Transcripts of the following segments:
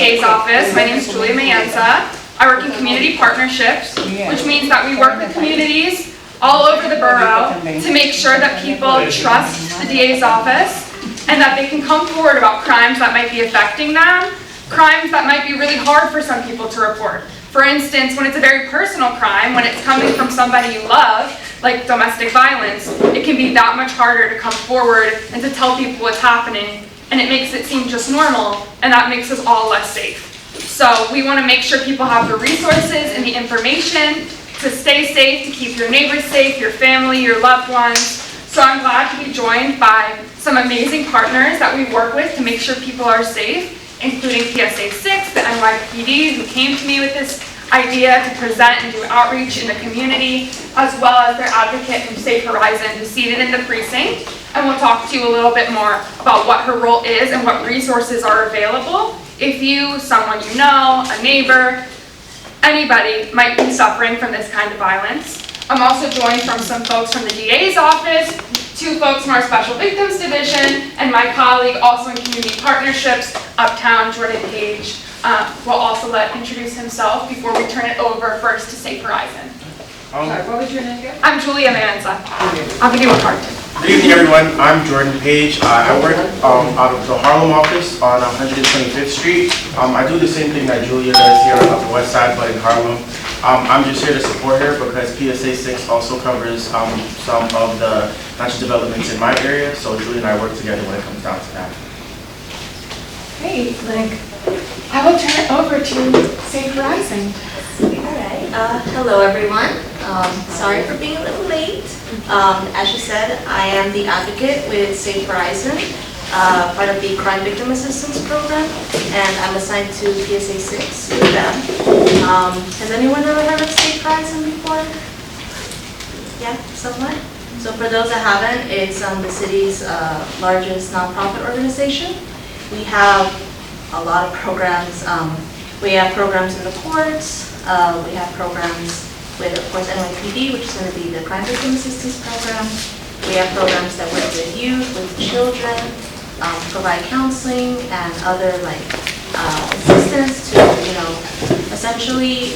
DA's office. My name is Julia Mayenza. I work in community partnerships, which means that we work with communities all over the borough to make sure that people trust the DA's office and that they can come forward about crimes that might be affecting them, crimes that might be really hard for some people to report. For instance, when it's a very personal crime, when it's coming from somebody you love, like domestic violence, it can be that much harder to come forward and to tell people what's happening, and it makes it seem just normal, and that makes us all less safe. So we want to make sure people have the resources and the information to stay safe, to keep your neighbors safe, your family, your loved ones. So I'm glad to be joined by some amazing partners that we work with to make sure people are safe, including PSA 6, the NYPD, who came to me with this idea to present and do outreach in the community, as well as their advocate from Safe Horizon, who's seated in the precinct. And we'll talk to you a little bit more about what her role is and what resources are available if you, someone you know, a neighbor, anybody might be suffering from this kind of violence. I'm also joined from some folks from the DA's office, 2 folks from our Special Victims Division, and my colleague also in Community Partnerships, Uptown, Jordan Page, will also introduce himself before we turn it over first to Safe Horizon. Sorry, what was your name again? I'm Julia Manza. I'm going to do a part. Good evening, everyone. I'm Jordan Page. I work out of the Harlem office on 125th Street. I do the same thing that Julia does here on the west side, but in Harlem. I'm just here to support her because PSA 6 also covers some of the natural developments in my area, so Julia and I work together when it comes down to that. Great. I will turn it over to Safe Horizon. All right. Hello, everyone. Sorry for being a little late. As you said, I am the advocate with Safe Horizon, part of the Crime Victim Assistance Program, and I'm assigned to PSA 6 with them. Has anyone ever heard of Safe Horizon before? Yeah, somewhat? So for those that haven't, it's the city's largest nonprofit organization. We have a lot of programs. We have programs in the courts. We have programs with, of course, NYPD, which is going to be the Crime Victim Assistance Program. We have programs that work with youth, with children, provide counseling and other assistance to, essentially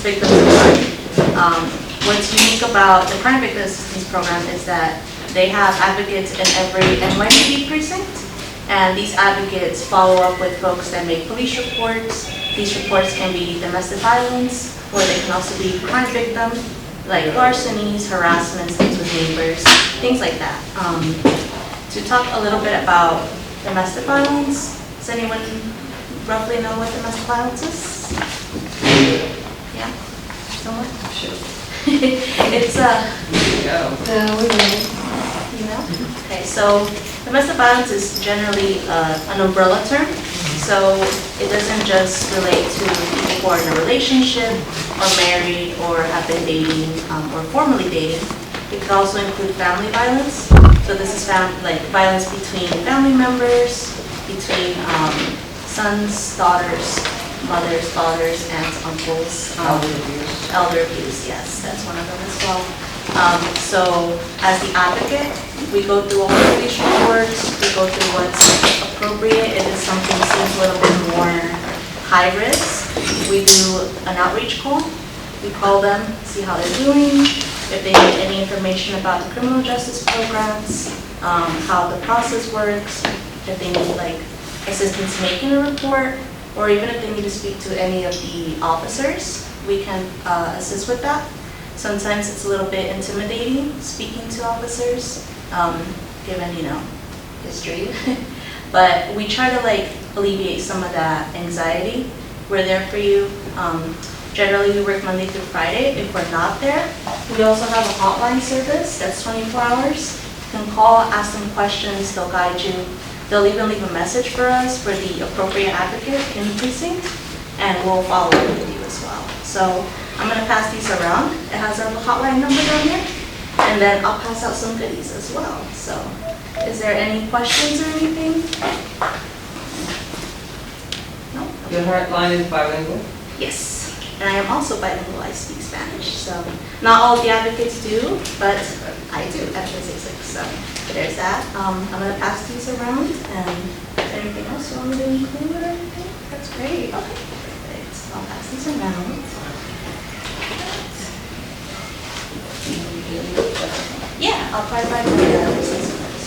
victims of crime. What's unique about the Crime Victim Assistance Program is that they have advocates in every NYPD precinct, and these advocates follow up with folks that make police reports. These reports can be domestic violence, or they can also be crime victim, like larcenies, harassments, things with neighbors, things like that. To talk a little bit about domestic violence, does anyone roughly know what domestic violence is? Yeah? Someone? Sure. It's you know? Okay, so domestic violence is generally an umbrella term. So it doesn't just relate to people who are in a relationship or married or have been dating or formerly dating. It can also include family violence. So this is violence between family members, between sons, daughters, mothers, fathers, aunts, uncles. Elder abuse, yes, that's one of them as well. So as the advocate, we go through all the police reports, we go through what's appropriate. If it's something that seems a little bit more high risk, we do an outreach call. We call them, see how they're doing, if they need any information about the criminal justice programs, how the process works, if they need assistance making a report, or even if they need to speak to any of the officers, we can assist with that. Sometimes it's a little bit intimidating speaking to officers, given, history. But we try to alleviate some of that anxiety. We're there for you. Generally, we work Monday through Friday. If we're not there, we also have a hotline service that's 24 hours. You can call, ask them questions, they'll guide you. They'll even leave a message for us for the appropriate advocate in the precinct, and we'll follow up with you as well. So I'm going to pass these around. It has our hotline number down here, and then I'll pass out some goodies as well. So is there any questions or anything? No? Your hotline is bilingual? Yes. And I am also bilingual. I speak Spanish. So not all the advocates do, but I do at PSA 6. So there's that. I'm going to pass these around, and Anything else you want me to include or anything? That's great. Okay, perfect. I'll pass these around. Yeah, I'll clarify the receipts first.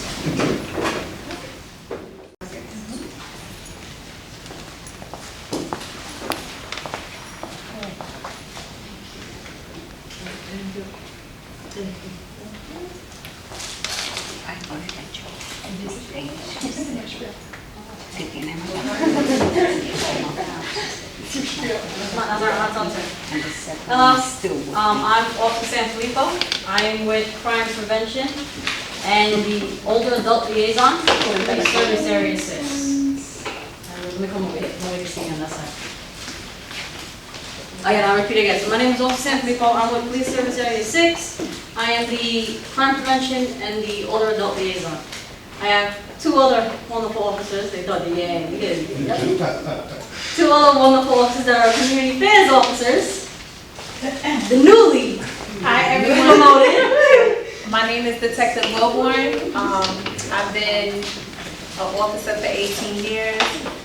Hello, I'm Officer San Filippo. I am with Crime Prevention and the Older Adult Liaison for Police Service Area 6. Let me come over here, nobody see me on that side. Again, I'll repeat again. So my name is Officer San Filippo. I'm with Police Service Area 6. I am the Crime Prevention and the Older Adult Liaison. I have two other wonderful officers. They thought, yeah, we did. Yep. Two other wonderful officers that are community affairs officers. The newly promoted. My name is Detective Wilborn. I've been an officer for 18 years.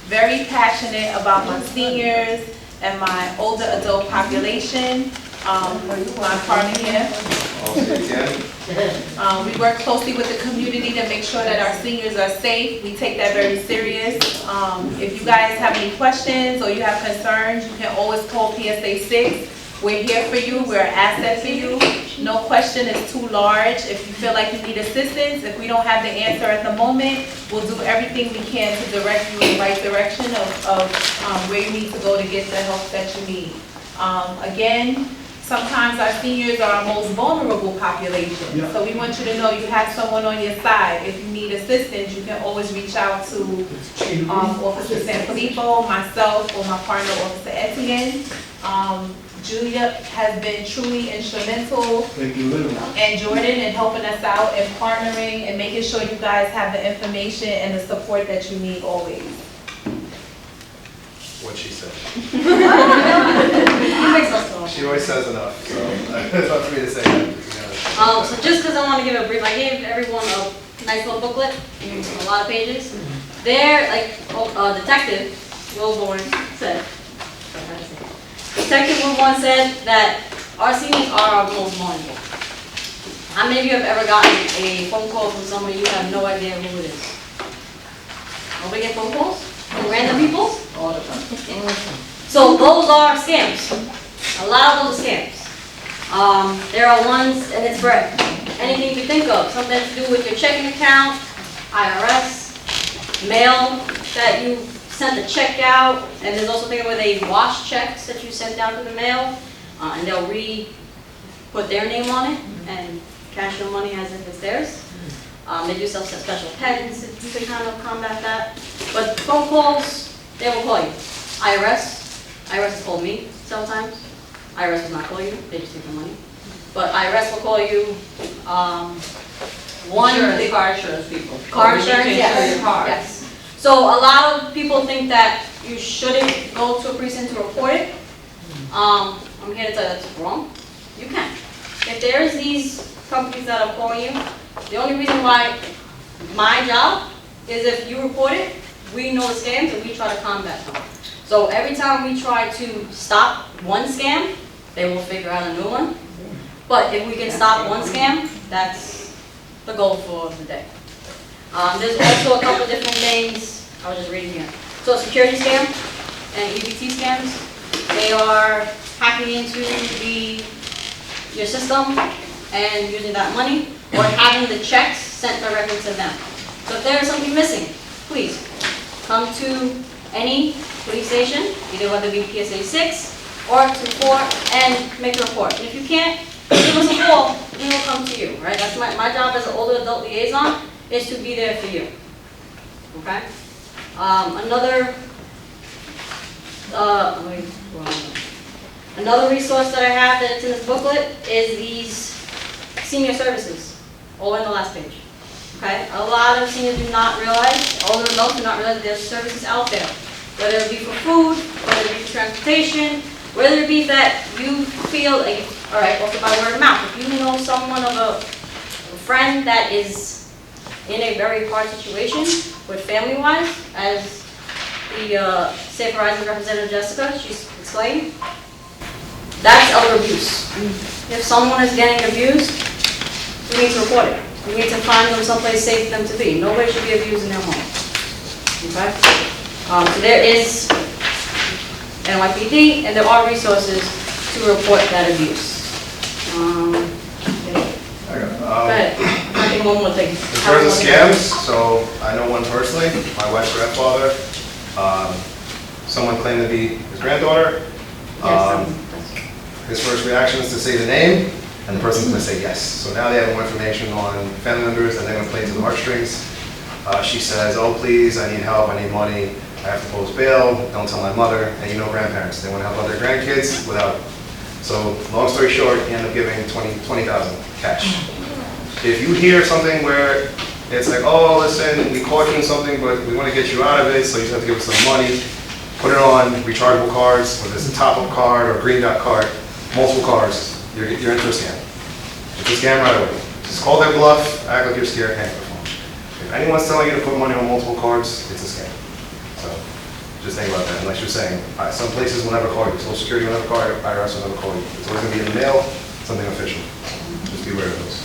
Very passionate about my seniors and my older adult population. My partner here. We work closely with the community to make sure that our seniors are safe. We take that very serious. If you guys have any questions or you have concerns, you can always call PSA 6. We're here for you. We're an asset for you. No question is too large. If you feel like you need assistance, if we don't have the answer at the moment, we'll do everything we can to direct you in the right direction of where you need to go to get the help that you need. Again, sometimes our seniors are our most vulnerable population. So we want you to know you have someone on your side. If you need assistance, you can always reach out to Officer San Filippo, myself, or my partner, Officer Etienne. Julia has been truly instrumental, and Jordan, in helping us out and partnering and making sure you guys have the information and the support that you need always. What she said. He makes us feel. She always says enough, so it's up to me to say that. So just because I want to give a brief, I gave everyone a nice little booklet, a lot of pages. There, like Detective Wilborn said, Detective Wilborn said that our seniors are our most vulnerable. How many of you have ever gotten a phone call from somebody you have no idea who it is? Nobody get phone calls from random people? All the time. So those are scams. A lot of those are scams. There are ones, and it's for anything you can think of. Something to do with your checking account, IRS, mail that you sent a check out, and there's also things where they wash checks that you sent down to the mail, and they'll put their name on it and cash your money as if it's theirs. They do sell special pens if you can kind of combat that. But phone calls, they will call you. IRS has called me sometimes. IRS will not call you, they just take the money. But IRS will call you. The car insurance people. Car You need to insurance, insure yes. your car. Yes. So a lot of people think that you shouldn't go to a precinct to report it. I'm here to tell you that's wrong. You can. If there's these companies that are calling you, the only reason why my job is if you report it, we know the scams and we try to combat them. So every time we try to stop one scam, they will figure out a new one. But if we can stop one scam, that's the goal for the day. There's also a couple different things, I was just reading here. So security scam and EBT scams, they are hacking into your system and using that money, or having the checks sent directly to them. So if there is something missing, please come to any police station, either whether it be PSA 6 or to 4, and make a report. And if you can't, give us a call, we will come to you, right? That's my job as an older adult liaison, is to be there for you, okay? Another resource that I have that's in this booklet is these senior services, all in the last page, okay? A lot of seniors do not realize, older adults do not realize that there's services out there, whether it be for food, whether it be for transportation, whether it be that you feel like, all right, also by word of mouth, if you know someone of a friend that is in a very hard situation with family-wise, as the Safe Horizons representative Jessica, she's explained, that's elder abuse. If someone is getting abused, we need to report it. We need to find them someplace safe for them to be. Nobody should be abused in their home. Okay? So there is NYPD, and there are resources to report that abuse. I got it. Go ahead. I think one more thing. In terms of scams, so I know one personally, my wife's grandfather. Someone claimed to be his granddaughter. His first reaction is to say the name, and the person's going to say yes. So now they have more information on family members, and they're going to play to the heartstrings. She says, oh please, I need help, I need money, I have to post bail, don't tell my mother, and you know grandparents, they want to help out their grandkids without. So long story short, you end up giving 20,000 cash. If you hear something where it's like, oh listen, we caught you in something, but we want to get you out of it, so you just have to give us some money, put it on rechargeable cards, whether it's a top-up card or a green dot card, multiple cards, you're into a scam. It's a scam right away. Just call their bluff, act like you're scared, hang up the phone. If anyone's telling you to put money on multiple cards, it's a scam. So just think about that. And like you're saying, some places will never call you. Social Security will never call you, IRS will never call you. It's always going to be in the mail, something official. Just be aware of those.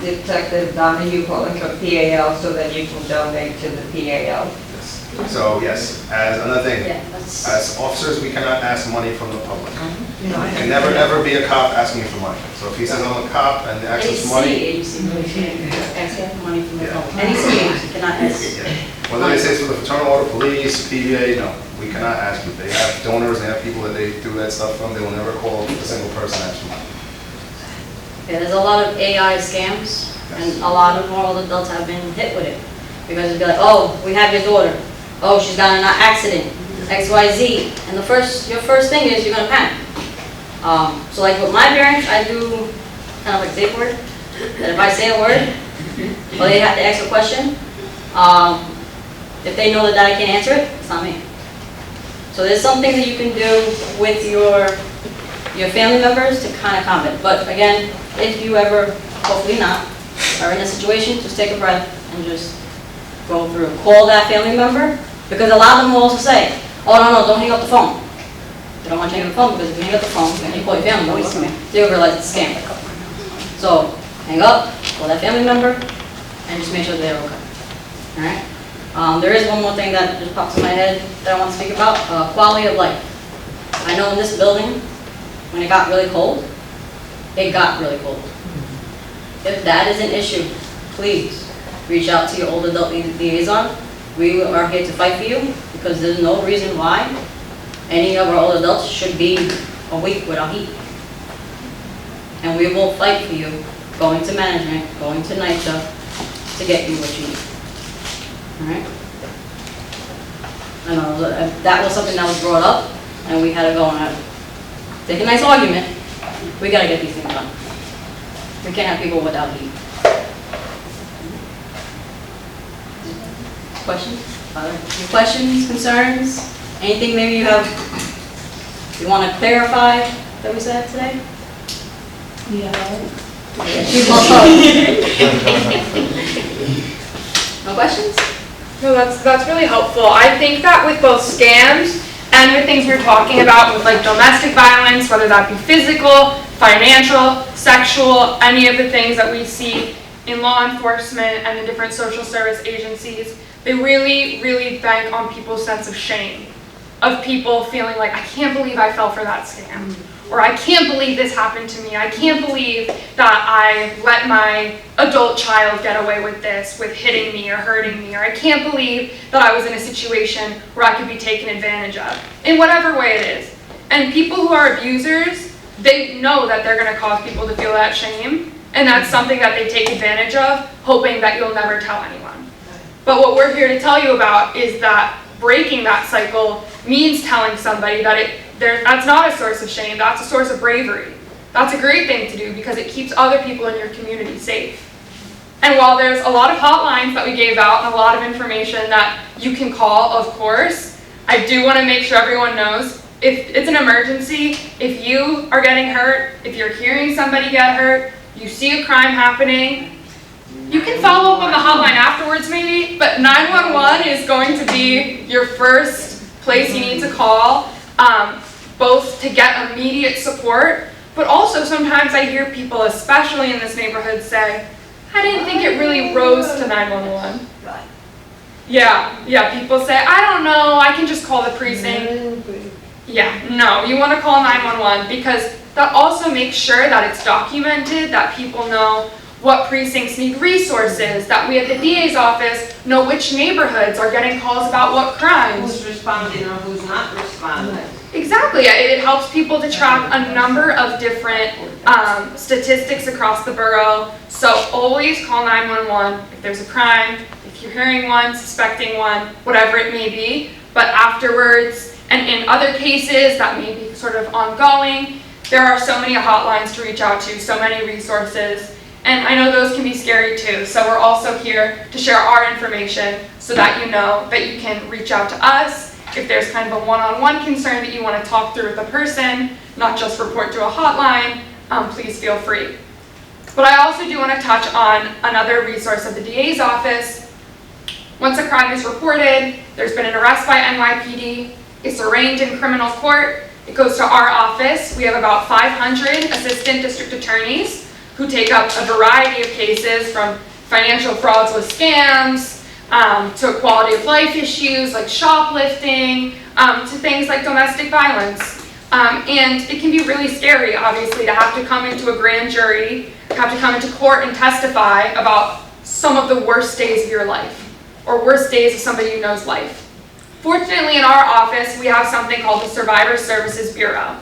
Detective Donna, you calling for PAL so that you can donate to the PAL? Yes. So yes, as another thing, Yeah, that's. as officers, we cannot ask money from the public. You can never ever be a cop asking you for money. So if he says I'm a cop and asks us Any money, city agency really can't ask for money from the Yeah. public. Any city agency cannot ask. whether they say it's for the fraternal order, police, PVA, no, we cannot ask you. They have donors, they have people that they do that stuff from. They will never call a single person and ask for money. Yeah, there's a lot of AI scams, and a lot of more old adults have been hit with it. Because it'd be like, oh, we have your daughter. Oh, she's got in an accident, XYZ. And your first thing is you're gonna panic. So like with my parents, I do kind of like safe word. That if I say a word, or they have to ask a question, if they know that I can't answer it, it's not me. So there's something that you can do with your family members to kind of combat. But again, if you ever, hopefully not, are in a situation, just take a breath and just go through. Call that family member, because a lot of them will also say, oh no, don't hang up the phone. They don't want you to hang up the phone, because if you hang up the phone and you call your family member, they'll realize it's a scam. So hang up, call that family member, and just make sure they're okay. Alright? There is one more thing that just pops in my head that I want to speak about, quality of life. I know in this building, when it got really cold, it got really cold. If that is an issue, please reach out to your old adult liaison. We are here to fight for you, because there's no reason why any of our old adults should be a week without heat. And we will fight for you, going to management, going to NYPD, to get you what you need. Alright? I know that was something that was brought up, and we had to go on take a nice argument. We gotta get these things done. We can't have people without heat. Questions? Any questions, concerns? Anything maybe you want to clarify that we said today? Yeah. She's on No questions? No, that's really helpful. I think that with both scams and with things we're talking about with like domestic violence, whether that be physical, financial, sexual, any of the things that we see in law enforcement and the different social service agencies, they really, really bank on people's sense of shame, of people feeling like, I can't believe I fell for that scam, or I can't believe this happened to me, I can't believe that I let my adult child get away with this, with hitting me or hurting me, or I can't believe that I was in a situation where I could be taken advantage of, in whatever way it is. And people who are abusers, they know that they're going to cause people to feel that shame, and that's something that they take advantage of, hoping that you'll never tell anyone. But what we're here to tell you about is that breaking that cycle means telling somebody that that's not a source of shame, that's a source of bravery. That's a great thing to do because it keeps other people in your community safe. And while there's a lot of hotlines that we gave out and a lot of information that you can call, of course, I do want to make sure everyone knows if it's an emergency, if you are getting hurt, if you're hearing somebody get hurt, you see a crime happening, You can follow up on the hotline afterwards maybe, but 911 is going to be your first place you need to call, both to get immediate support, but also sometimes I hear people, especially in this neighborhood, say, I didn't think it really rose to 911. Yeah, people say, I don't know, I can just call the precinct. Yeah, no, you want to call 911 because that also makes sure that it's documented, that people know what precincts need resources, that we at the DA's office know which neighborhoods are getting calls about what crimes. Who's responding or who's not responding? Exactly, it helps people to track a number of different statistics across the borough. So always call 911 if there's a crime, if you're hearing one, suspecting one, whatever it may be. But afterwards, and in other cases that may be sort of ongoing, there are so many hotlines to reach out to, so many resources. And I know those can be scary too, so we're also here to share our information so that you know that you can reach out to us if there's kind of a one-on-one concern that you want to talk through with a person, not just report to a hotline, please feel free. But I also do want to touch on another resource of the DA's office. Once a crime is reported, there's been an arrest by NYPD, it's arraigned in criminal court, it goes to our office. We have about 500 assistant district attorneys who take up a variety of cases from financial frauds with scams, to quality of life issues like shoplifting, to things like domestic violence. And it can be really scary, obviously, to have to come into a grand jury, have to come into court and testify about some of the worst days of your life, or worst days of somebody you know's life. Fortunately, in our office, we have something called the Survivor Services Bureau.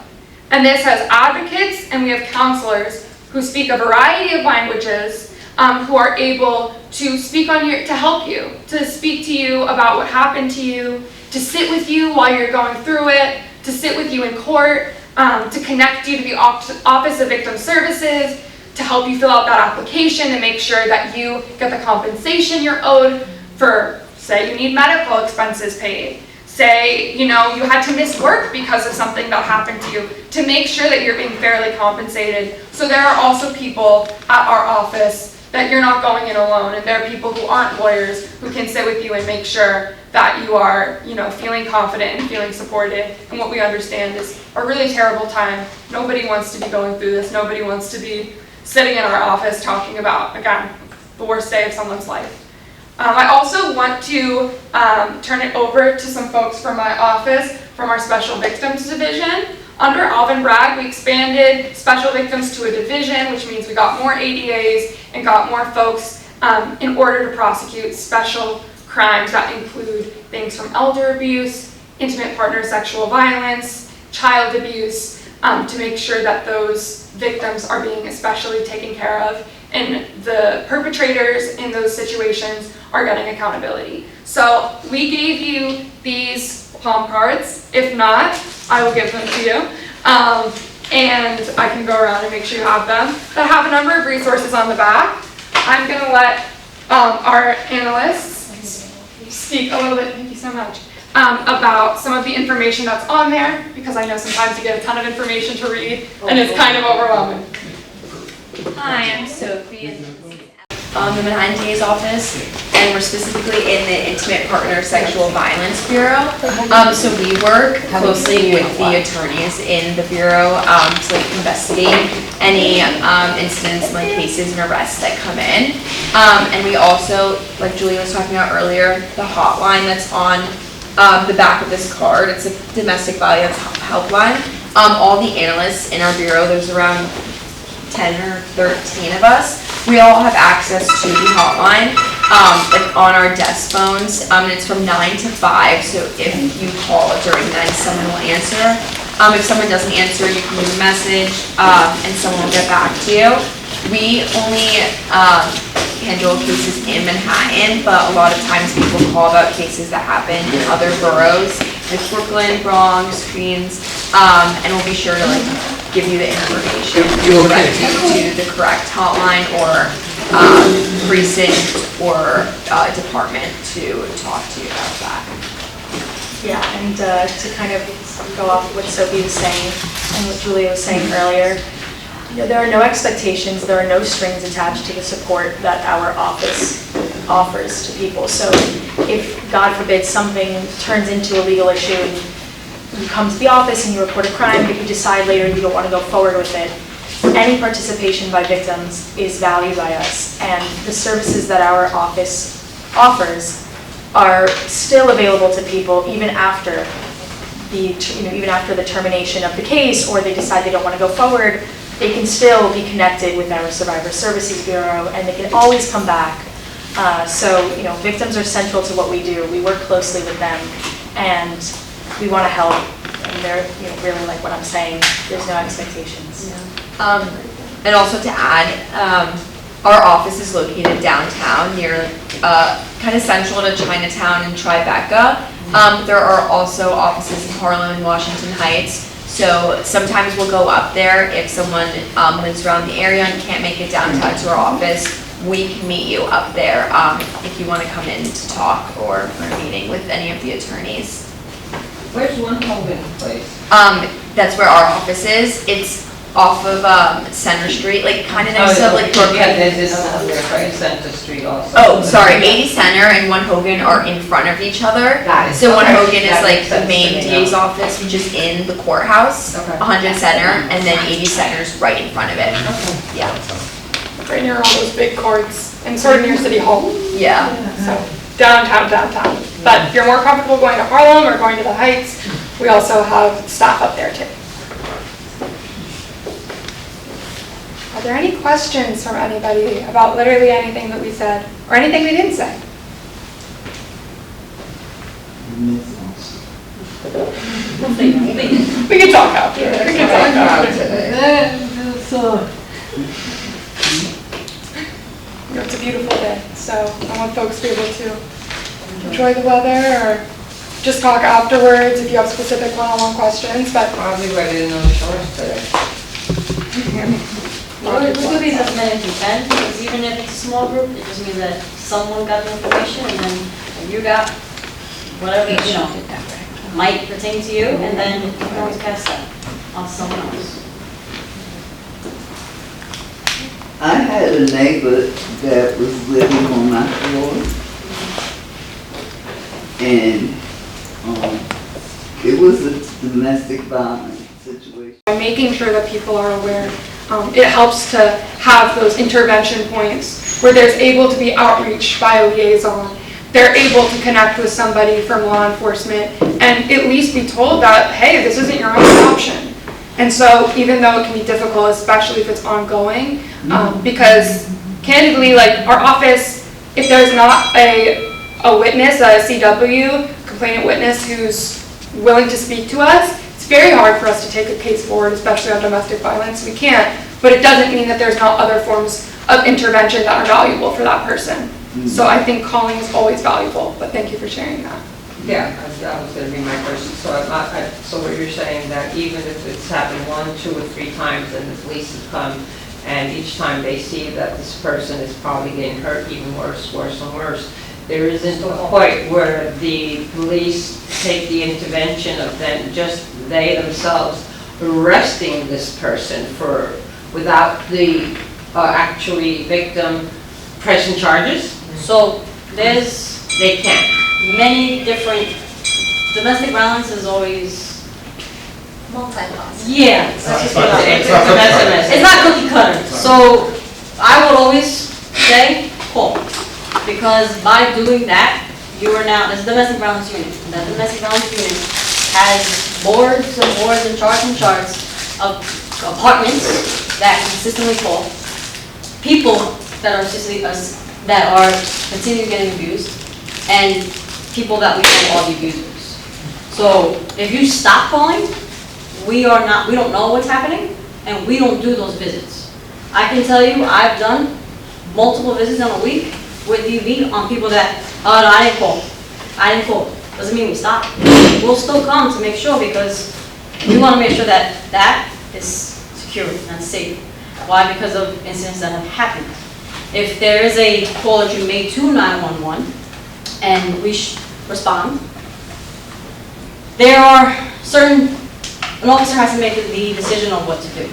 And this has advocates and we have counselors who speak a variety of languages, who are able to speak on to help you, to speak to you about what happened to you, to sit with you while you're going through it, to sit with you in court, to connect you to the Office of Victim Services, to help you fill out that application and make sure that you get the compensation you're owed for, say you need medical expenses paid, say, you had to miss work because of something that happened to you, to make sure that you're being fairly compensated. So there are also people at our office that you're not going in alone, and there are people who aren't lawyers who can sit with you and make sure that you are, feeling confident and feeling supported. And what we understand is a really terrible time. Nobody wants to be going through this. Nobody wants to be sitting in our office talking about, again, the worst day of someone's life. I also want to turn it over to some folks from my office, from our Special Victims Division. Under Alvin Bragg, we expanded Special Victims to a division, which means we got more ADAs and got more folks in order to prosecute special crimes that include things from elder abuse, intimate partner sexual violence, child abuse, to make sure that those victims are being especially taken care of, and the perpetrators in those situations are getting accountability. So we gave you these palm cards. If not, I will give them to you. And I can go around and make sure you have them. That have a number of resources on the back. I'm going to let our analysts speak a little bit, thank you so much, about some of the information that's on there, because I know sometimes you get a ton of information to read and it's kind of overwhelming. Hi, I'm Sophie. I'm in DA's office, and we're specifically in the Intimate Partner Sexual Violence Bureau. So we work closely with the attorneys in the bureau to investigate any incidents, like cases and arrests that come in. And we also, like Julia was talking about earlier, the hotline that's on the back of this card. It's a domestic violence helpline. All the analysts in our bureau, there's around 10 or 13 of us, we all have access to the hotline like on our desk phones, and it's from 9 to 5, so if you call during then someone will answer. If someone doesn't answer, you can leave a message and someone will get back to you. We only handle cases in Manhattan, but a lot of times people call about cases that happen in other boroughs, like Brooklyn, Bronx, Queens, and we'll be sure to give you the information and direct you to the correct hotline or precinct or department to talk to you about that. Yeah, and to kind of go off what Sophie was saying and what Julia was saying earlier, there are no expectations, there are no strings attached to the support that our office offers to people. So if, God forbid, something turns into a legal issue and you come to the office and you report a crime, but you decide later you don't want to go forward with it, any participation by victims is valued by us. And the services that our office offers are still available to people even after the termination of the case, or they decide they don't want to go forward. They can still be connected with our Survivor Services Bureau, and they can always come back. So victims are central to what we do. We work closely with them, and we want to help. And they're really like what I'm saying. There's no expectations. And also to add, our office is located downtown near, kind of central to Chinatown and Tribeca. There are also offices in Harlem and Washington Heights. So sometimes we'll go up there if someone lives around the area and can't make it downtown to our office. We can meet you up there if you want to come in to talk or for a meeting with any of the attorneys. Where's One Hogan place? That's where our office is. It's off of Center Street, like kind of next to like Brooklyn. Yeah, there's this one there, right, Center Street also. Oh, sorry, 80 Center and One Hogan are in front of each other. Got it. So One Okay. Hogan is That like makes the sense main to me DA's now. office, which is in the courthouse. Okay. 100 Center, and then 80 Center is right in front of it. Yeah. Right near all those big courts and sort of near City Hall. Yeah. So downtown. But if you're more comfortable going to Harlem or going to the Heights, we also have staff up there too. Are there any questions from anybody about literally anything that we said or anything we didn't say? We can talk after. We can talk after. It's a beautiful day, so I want folks to be able to enjoy the weather or just talk afterwards if you have specific one-on-one questions, but Probably ready to know shorts today. We do these as many as you can, because even if it's a small group, it just means that someone got the information, and then you got whatever, might pertain to you, and then you can always pass that on to someone else. I had a neighbor that was living on my floor, and it was a domestic violence situation. by making sure that people are aware, it helps to have those intervention points where there's able to be outreach by a liaison. They're able to connect with somebody from law enforcement and at least be told that, hey, this isn't your only option. And so even though it can be difficult, especially if it's ongoing, because candidly, like our office, if there's not a witness, a CW, complainant witness who's willing to speak to us, it's very hard for us to take a case forward, especially on domestic violence. We can't, but it doesn't mean that there's not other forms of intervention that are valuable for that person. So I think calling is always valuable, but thank you for sharing that. Yeah, that was gonna be my question. So what you're saying that even if it's happened 1, 2, or 3 times and the police have come and each time they see that this person is probably getting hurt even worse and worse, there isn't a point where the police take the intervention of then just they themselves arresting this person without the actually victim pressing charges? So there's They can't. many different, domestic violence is always, Multi-class. yeah, let's just put it out there. It's a mess. It's not cookie cutter. So I would always say call, because by doing that, you are now, there's a domestic violence unit. And that domestic violence unit has boards and charts of apartments that consistently call, people that are continually getting abused, and people that we know are the abusers. So if you stop calling, we don't know what's happening, and we don't do those visits. I can tell you, I've done multiple visits in a week with DV on people that, oh no, I didn't call. Doesn't mean we stop. We'll still come to make sure, because we want to make sure that that is secure and safe. Why? Because of incidents that have happened. If there is a call that you made to 911 and we respond, there are an officer has to make the decision on what to do.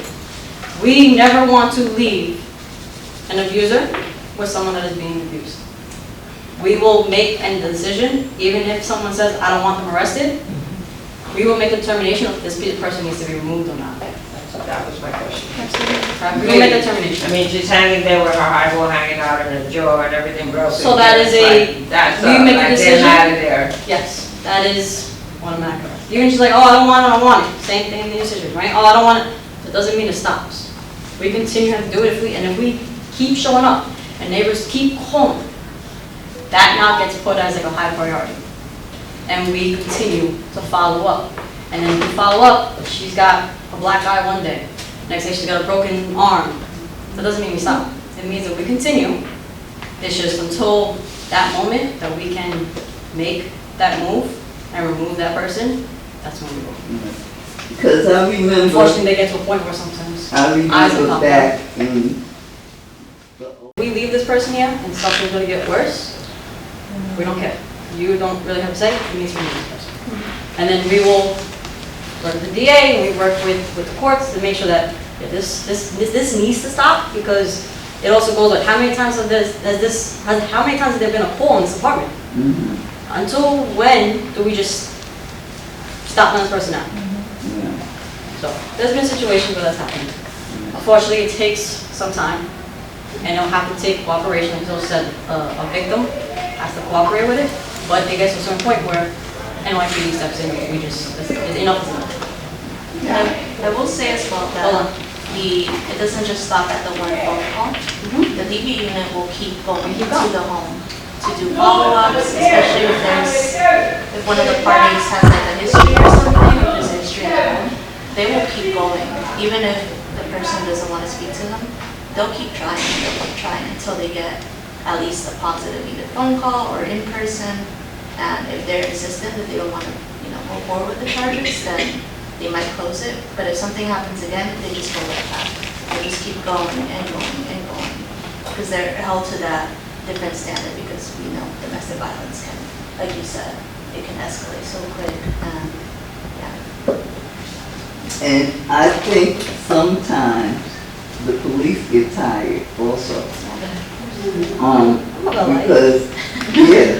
We never want to leave an abuser with someone that is being abused. We will make a decision, even if someone says, I don't want them arrested, we will make a determination if this person needs to be removed or not. That was my question. We will make a determination. I mean, she's hanging there with her eyeball hanging out and her jaw and everything broken. So that is That's do you make a like decision? getting out of there. Yes, that is automatic arrest. Even she's like, oh, I don't want it. Same thing in the decision, right? Oh, I don't want it. That doesn't mean it stops. We continue to do it if we keep showing up and neighbors keep calling, that now gets put as like a high priority. And we continue to follow up. And then we follow up, she's got a black eye one day. Next day she's got a broken arm. That doesn't mean we stop. It means that we continue. It's just until that moment that we can make that move and remove that person, that's when we go. Because I remember, Unfortunately, they get to a point where sometimes I eyes are remember popping back up. in, We leave this person here and something's gonna get worse, we don't care. You don't really have a say, we need to remove this person. And then we will work with the DA, and we work with the courts to make sure that this needs to stop, because it also goes like, how many times has there been a call in this apartment? Until when do we just stop letting this person out? So, there's been situations where that's happened. Unfortunately, it takes some time, and it'll have to take cooperation, like Phil said, a victim has to cooperate with it, but it gets to a certain point where NYPD steps in, we just, enough is enough. I will say as well Hold on. that it doesn't just stop at the one phone call. The DV unit will keep going to the home to do follow-ups, especially if one of the parties has like a history or something, or just a history at home. They will keep going, even if the person doesn't want to speak to them. They'll keep trying until they get at least a positive either phone call or in person. And if they're insistent that they don't want to, move forward with the charges, then they might close it. But if something happens again, they just go right back. They just keep going and going and going, because they're held to that different standard, because we know domestic violence can, like you said, it can escalate so quick. And and I think sometimes the police get tired also. Because, yeah,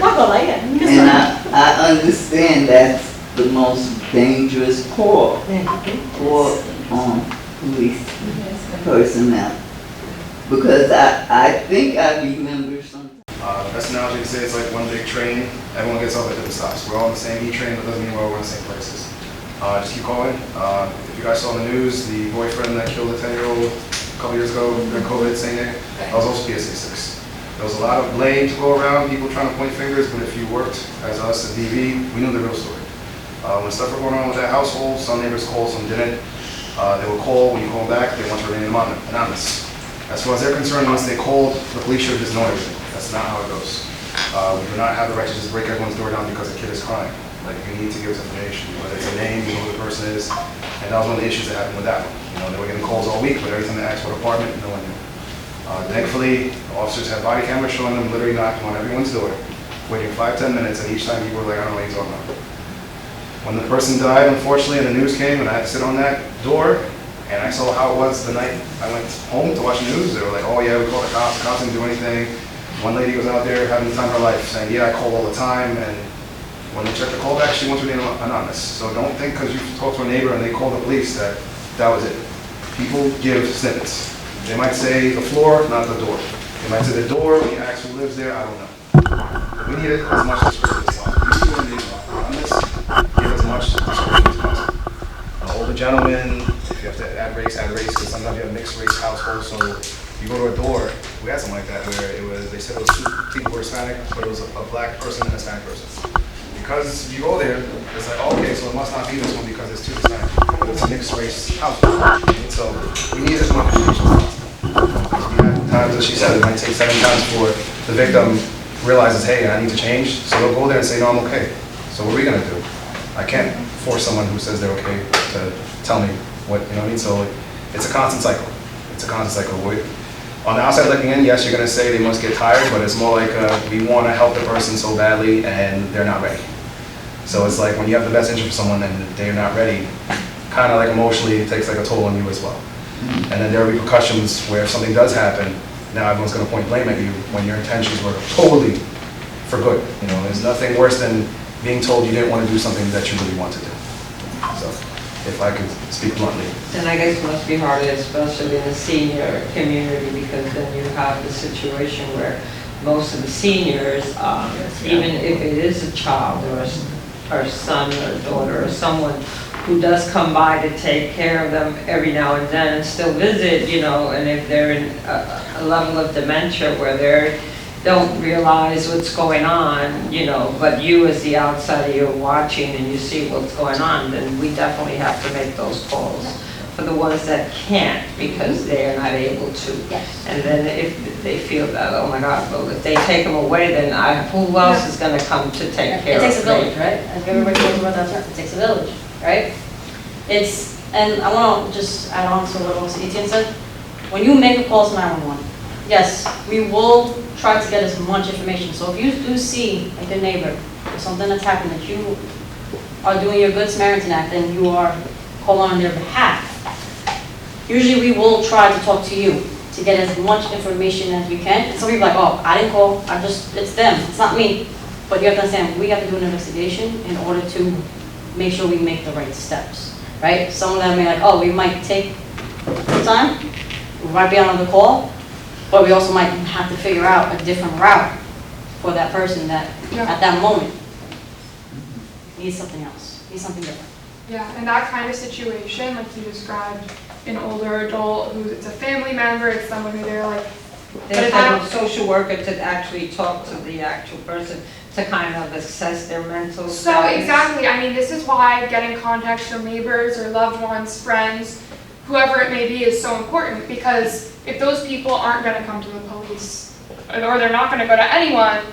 and I understand that's the most dangerous call for police personnel. Because I think I remember something. The best analogy I can say is like one big train, everyone gets off at different stops. We're all on the same E train, but doesn't mean we're all in the same places. Just keep going. If you guys saw the news, the boyfriend that killed a 10-year-old a couple years ago during COVID, same day, that was also PSA 6. There was a lot of blame to go around, people trying to point fingers, but if you worked as us at DV, we knew the real story. When stuff was going on with that household, some neighbors called, some didn't. They would call, when you call back, they want to remain anonymous. As far as they're concerned, once they called, the police should just know everything. That's not how it goes. We do not have the right to just break everyone's door down because a kid is crying. Like, you need to give us information, whether it's a name, you know who the person is. And that was one of the issues that happened with that one. They were getting calls all week, but every time they asked for an apartment, no one knew. Thankfully, the officers had body cameras showing them literally knocking on everyone's door, waiting 5-10 minutes, and each time people were like, I don't know what you're talking about. When the person died, unfortunately, and the news came, and I had to sit on that door, and I saw how it was the night I went home to watch the news. They were like, oh yeah, we called the cops didn't do anything. One lady was out there having the time of her life, saying, yeah, I call all the time, and when they checked the callback, she wants to remain anonymous. So don't think because you talked to a neighbor and they called the police that was it. People give snippets. They might say the floor, not the door. They might say the door, when you ask who lives there, I don't know. We need it as much description as possible. You people need anonymous, give as much description as possible. An older gentleman, if you have to add race, because sometimes you have mixed race households, so you go to a door, we had something like that where they said it was 2 people who were Hispanic, but it was a black person and a Hispanic person. Because you go there, it's like, oh, okay, so it must not be this one because it's 2 Hispanic, but it's a mixed race household. So we need as much information as possible. We have times, as she said, it might take 7 times for the victim realizes, hey, I need to change. So they'll go there and say, no, I'm okay. So what are we gonna do? I can't force someone who says they're okay to tell me what, you know what I mean? So it's a constant cycle. It's a constant cycle. On the outside looking in, yes, you're gonna say they must get tired, but it's more like we wanna help the person so badly and they're not ready. So it's like when you have the best interest for someone and they're not ready, kind of like emotionally, it takes like a toll on you as well. And then there are repercussions where if something does happen, now everyone's gonna point blame at you when your intentions were totally for good. You know, there's nothing worse than being told you didn't want to do something that you really want to do. So, if I could speak bluntly. And I guess it must be harder, especially in the senior community, because then you have the situation where most of the seniors, even if it is a child or a son or a daughter or someone who does come by to take care of them every now and then and still visit, you know, and if they're in a level of dementia where they don't realize what's going on, you know, but you as the outsider, you're watching and you see what's going on, then we definitely have to make those calls for the ones that can't because they are not able to. Yes. And then if they feel that, oh my God, well, if they take them away, then who else is gonna come to take care of them? It takes a village, right? As everybody knows about that term, it takes a village, right? And I want to just add on to what Etienne said. When you make a call to 911, yes, we will try to get as much information. So if you do see a good neighbor or something that's happened that you are doing your good Samaritan act and you are calling on their behalf, usually we will try to talk to you to get as much information as we can. And some people are like, oh, I didn't call, it's them, it's not me. But you have to understand, we have to do an investigation in order to make sure we make the right steps, right? Some of them may like, oh, we might take the time, we might be on the call, but we also might have to figure out a different route for that person that, at that moment, needs something else, needs something different. Yeah, and that kind of situation, like you described, an older adult who it's a family member, it's someone who they're like, There's a social worker to actually talk to the actual person to kind of assess their mental So status. exactly, I mean, this is why getting contact from neighbors or loved ones, friends, whoever it may be is so important, because if those people aren't gonna come to the police, or they're not gonna go to anyone,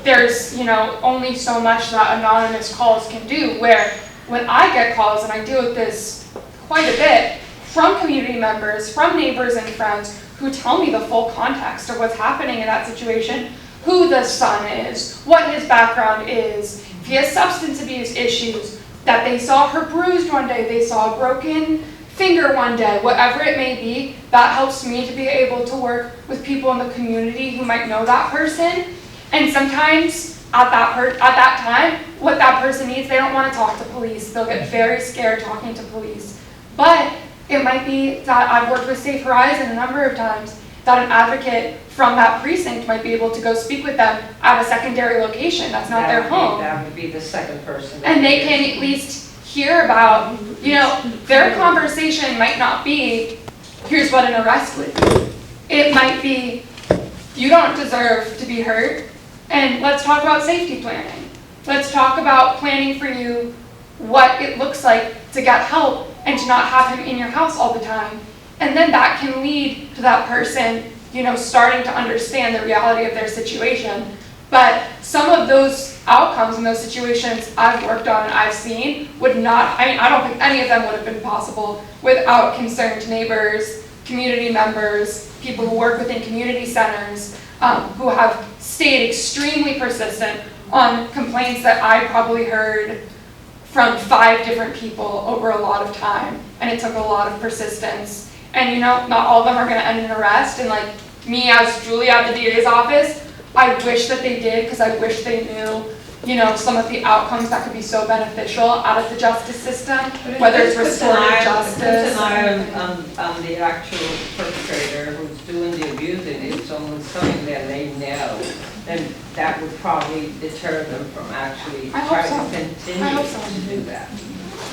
there's, you know, only so much that anonymous calls can do, where when I get calls, and I deal with this quite a bit, from community members, from neighbors and friends, who tell me the full context of what's happening in that situation, who the son is, what his background is, if he has substance abuse issues, that they saw her bruised one day, they saw a broken finger one day, whatever it may be, that helps me to be able to work with people in the community who might know that person. And sometimes at that time, what that person needs, they don't want to talk to police. They'll get very scared talking to police. But it might be that I've worked with Safe Horizon a number of times, that an advocate from that precinct might be able to go speak with them at a secondary location that's not their home. That would be the second person. And they can at least hear about, you know, their conversation might not be, here's what an arrest would be. It might be, you don't deserve to be hurt, and let's talk about safety planning. Let's talk about planning for you what it looks like to get help and to not have him in your house all the time. And then that can lead to that person, you know, starting to understand the reality of their situation. But some of those outcomes in those situations I've worked on and I've seen would not, I mean, I don't think any of them would have been possible without concerned neighbors, community members, people who work within community centers, who have stayed extremely persistent on complaints that I probably heard from 5 different people over a lot of time. And it took a lot of persistence. And you know, not all of them are gonna end in arrest. And like me as Julia at the DA's office, I wish that they did, because I wish they knew, you know, some of the outcomes that could be so beneficial out of the justice system, whether it's restorative justice. On the actual perpetrator who's doing the abusing, if someone's coming there and they know, then that would probably deter them from actually I hope trying to so. continue I hope so. to do that.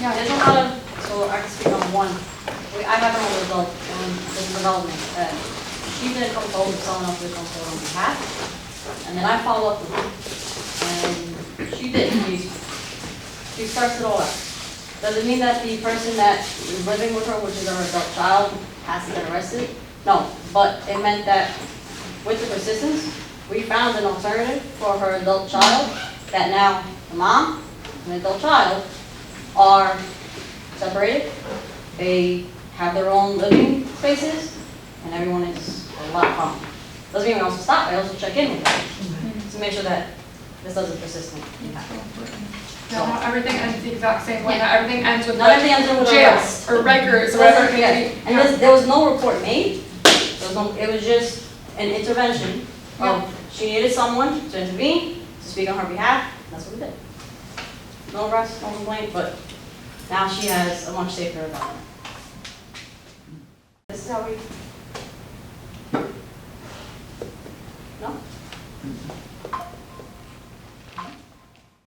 Yeah. There's a lot of, so I can speak on one. I have an older adult on this development. She didn't come forward with someone else to come forward on behalf. And then I follow up with her. And she did. She starts it all out. Does it mean that the person that is living with her, which is her adult child, has to get arrested? No, but it meant that with the persistence, we found an alternative for her adult child, that now the mom and the adult child are separated. They have their own living spaces, and everyone is a lot calmer. Doesn't mean we also stop, I also check in with them to make sure that this doesn't persist. No, not everything ends the exact same way, not everything ends with Not everything ends with jail arrest. or Rikers or It whatever it wasn't- may yeah. be. And there was no report made, it was just an intervention of, she needed someone to intervene, to speak on her behalf, that's what we did. No arrest, no complaint, but now she has a much safer environment. This is how we. No?